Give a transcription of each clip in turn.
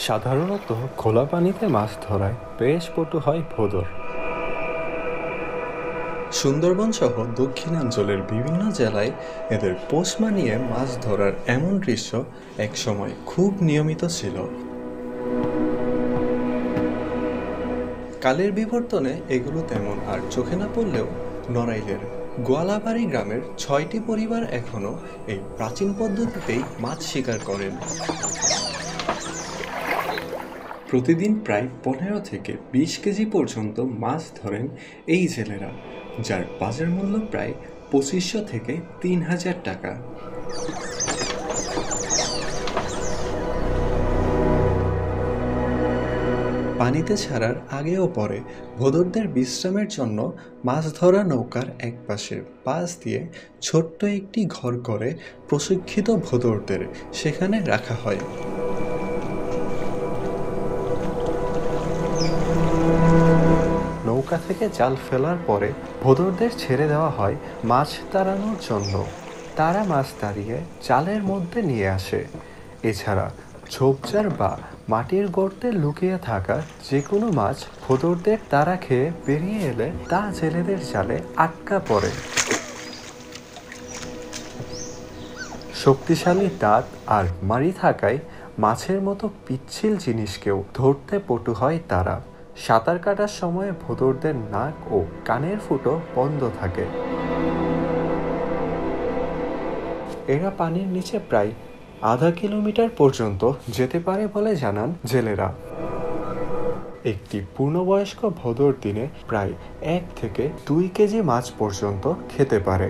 সাধারণত খোলা পানিতে মাছ ধরায় বেশ পটু হয় ভোঁদড়। সুন্দরবন সহ দক্ষিণাঞ্চলের বিভিন্ন জেলায় এদের পোষ মানিয়ে মাছ ধরার এমন দৃশ্য একসময় খুব নিয়মিত ছিল। কালের বিবর্তনে এগুলো তেমন আর চোখে না পড়লেও নড়াইলের গোয়ালাবাড়ি গ্রামের ৬টি পরিবার এখনও এই প্রাচীন পদ্ধতিতেই মাছ শিকার করেন। প্রতিদিন প্রায় ১৫ থেকে ২০ কেজি পর্যন্ত মাছ ধরেন এই জেলেরা, যার বাজার মূল্য প্রায় ২৫০০ থেকে ৩০০০ টাকা। পানিতে ছাড়ার আগে ও পরে ভোঁদড়দের বিশ্রামের জন্য মাছ ধরা নৌকার একপাশে পাশ দিয়ে ছোট্ট একটি ঘর করে প্রশিক্ষিত ভোঁদড়দের সেখানে রাখা হয়। নৌকা থেকে জাল ফেলার পরে ভোঁদড়দের ছেড়ে দেওয়া হয় মাছ তাড়ানোর জন্য। তারা মাছ তাড়িয়ে জালের মধ্যে নিয়ে আসে। এছাড়া ঝোপঝাড় বা মাটির গর্তে লুকিয়ে থাকা যে কোনো মাছ ভোঁদড়দের তাড়া খেয়ে বেরিয়ে এলে তা জেলেদের জালে আটকা পড়ে। শক্তিশালী দাঁত আর মাড়ি থাকায় মাছের মতো পিচ্ছিল জিনিসকেও ধরতে পটু হয় তারা। সাঁতার কাটার সময় ভোঁদড়দের নাক ও কানের ফুটো বন্ধ থাকে। এরা পানির নিচে প্রায় আধা কিলোমিটার পর্যন্ত যেতে পারে বলে জানান জেলেরা। একটি পূর্ণবয়স্ক ভোঁদড় দিনে প্রায় ১ থেকে ২ কেজি মাছ পর্যন্ত খেতে পারে।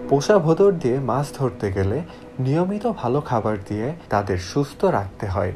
পোষা ভোঁদড় দিয়ে মাছ ধরতে গেলে নিয়মিত ভালো খাবার দিয়ে তাদের সুস্থ রাখতে হয়।